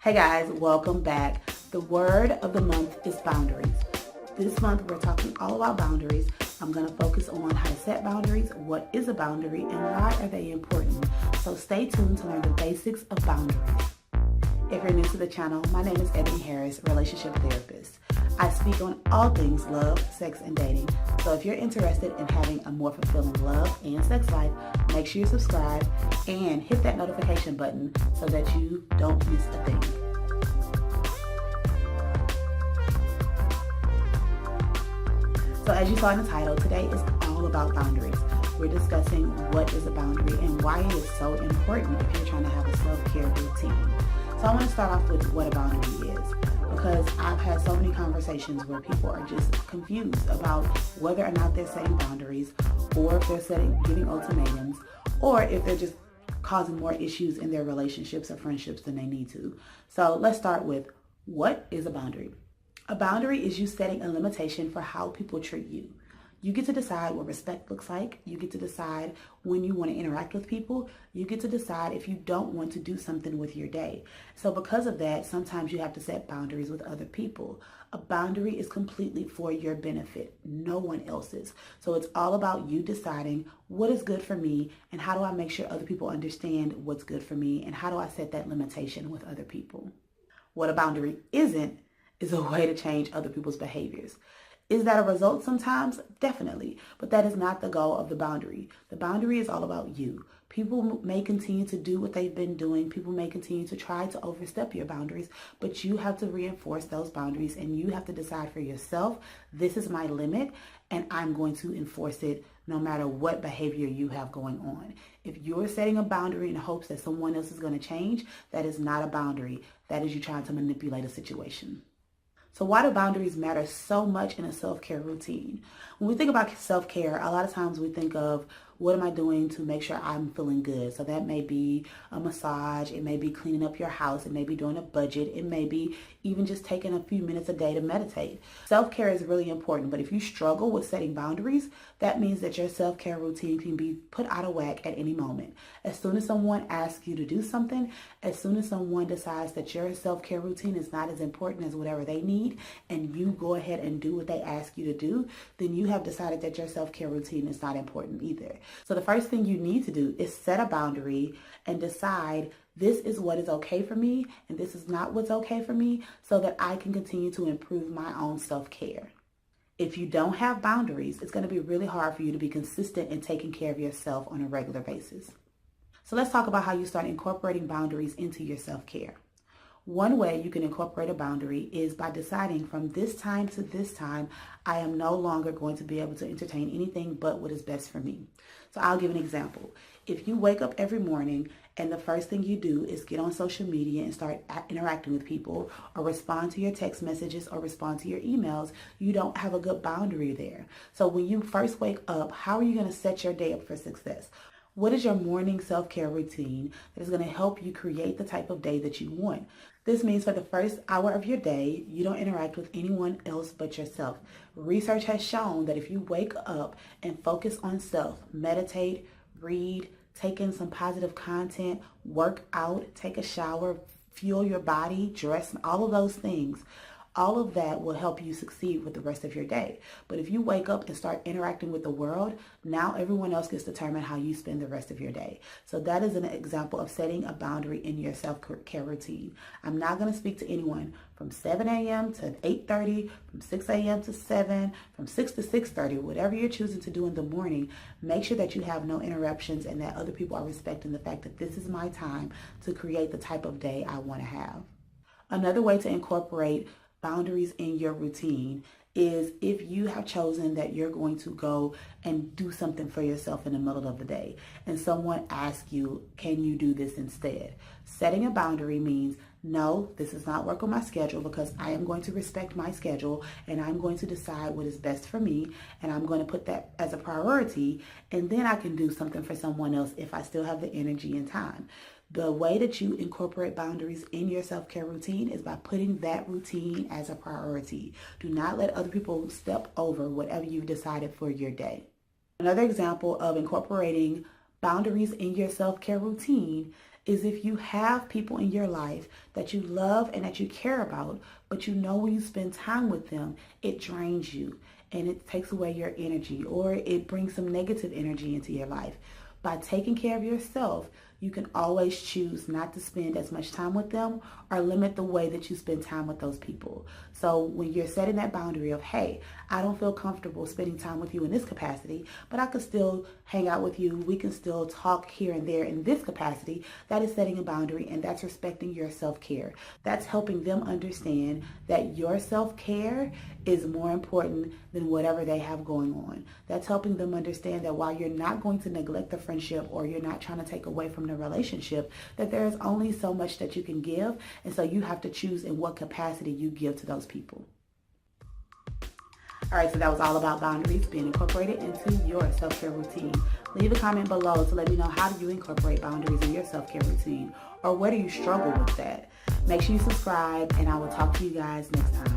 Hey guys, welcome back. The word of the month is boundaries. This month we're talking all about boundaries. I'm going to focus on how to set boundaries, what is a boundary, and why are they important. So stay tuned to learn the basics of boundaries. If you're new to the channel, my name is Eboni Harris, relationship therapist. I speak on all things love, sex, and dating. So if you're interested in having a more fulfilling love and sex life, make sure you subscribe and hit that notification button so that you don't miss a thing. So as you saw in the title, today is all about boundaries. We're discussing what is a boundary and why it is so important if you're trying to have a self-care routine. So I want to start off with what a boundary is, because I've had so many conversations where people are just confused about whether or not they're setting boundaries, or if they're giving ultimatums, or if they're just causing more issues in their relationships or friendships than they need to. So let's start with, what is a boundary? A boundary is you setting a limitation for how people treat you. You get to decide what respect looks like. You get to decide when you want to interact with people. You get to decide if you don't want to do something with your day. So because of that, sometimes you have to set boundaries with other people. A boundary is completely for your benefit, no one else's. So it's all about you deciding what is good for me and how do I make sure other people understand what's good for me and how do I set that limitation with other people. What a boundary isn't is a way to change other people's behaviors. Is that a result sometimes? Definitely. But that is not the goal of the boundary. The boundary is all about you. People may continue to do what they've been doing. People may continue to try to overstep your boundaries, but you have to reinforce those boundaries and you have to decide for yourself, this is my limit and I'm going to enforce it no matter what behavior you have going on. If you're setting a boundary in hopes that someone else is going to change, that is not a boundary. That is you trying to manipulate a situation. So why do boundaries matter so much in a self-care routine? When we think about self-care, a lot of times we think of, what am I doing to make sure I'm feeling good? So that may be a massage, it may be cleaning up your house, it may be doing a budget, it may be even just taking a few minutes a day to meditate. Self-care is really important, but if you struggle with setting boundaries, that means that your self-care routine can be put out of whack at any moment. As soon as someone asks you to do something, as soon as someone decides that your self-care routine is not as important as whatever they need, and you go ahead and do what they ask you to do, then you have decided that your self-care routine is not important either. So the first thing you need to do is set a boundary and decide, this is what is okay for me and this is not what's okay for me, so that I can continue to improve my own self-care. If you don't have boundaries, it's going to be really hard for you to be consistent in taking care of yourself on a regular basis. So let's talk about how you start incorporating boundaries into your self-care. One way you can incorporate a boundary is by deciding, from this time to this time, I am no longer going to be able to entertain anything but what is best for me. So I'll give an example. If you wake up every morning and the first thing you do is get on social media and start interacting with people, or respond to your text messages or respond to your emails, you don't have a good boundary there. So when you first wake up, how are you going to set your day up for success? What is your morning self-care routine that is going to help you create the type of day that you want? This means for the first hour of your day, you don't interact with anyone else but yourself. Research has shown that if you wake up and focus on self, meditate, read, take in some positive content, work out, take a shower, fuel your body, dress, all of those things, all of that will help you succeed with the rest of your day. But if you wake up and start interacting with the world, now everyone else gets to determine how you spend the rest of your day. So that is an example of setting a boundary in your self-care routine. I'm not going to speak to anyone from 7 a.m. to 8:30, from 6 a.m. to 7, from 6 to 6:30, whatever you're choosing to do in the morning. Make sure that you have no interruptions and that other people are respecting the fact that this is my time to create the type of day I want to have. Another way to incorporate boundaries in your routine is if you have chosen that you're going to go and do something for yourself in the middle of the day and someone asks you, can you do this instead? Setting a boundary means, no, this does not work on my schedule, because I am going to respect my schedule and I'm going to decide what is best for me, and I'm going to put that as a priority, and then I can do something for someone else if I still have the energy and time. The way that you incorporate boundaries in your self-care routine is by putting that routine as a priority. Do not let other people step over whatever you've decided for your day. Another example of incorporating boundaries in your self-care routine is if you have people in your life that you love and that you care about, but you know when you spend time with them, it drains you and it takes away your energy, or it brings some negative energy into your life. By taking care of yourself, you can always choose not to spend as much time with them or limit the way that you spend time with those people. So when you're setting that boundary of, hey, I don't feel comfortable spending time with you in this capacity, but I could still hang out with you. We can still talk here and there in this capacity. That is setting a boundary, and that's respecting your self-care. That's helping them understand that your self-care is more important than whatever they have going on. That's helping them understand that while you're not going to neglect the friendship or you're not trying to take away from the relationship, that there is only so much that you can give, and so you have to choose in what capacity you give to those people. All right, so that was all about boundaries being incorporated into your self-care routine. Leave a comment below to let me know, how do you incorporate boundaries in your self-care routine, or where do you struggle with that? Make sure you subscribe, and I will talk to you guys next time.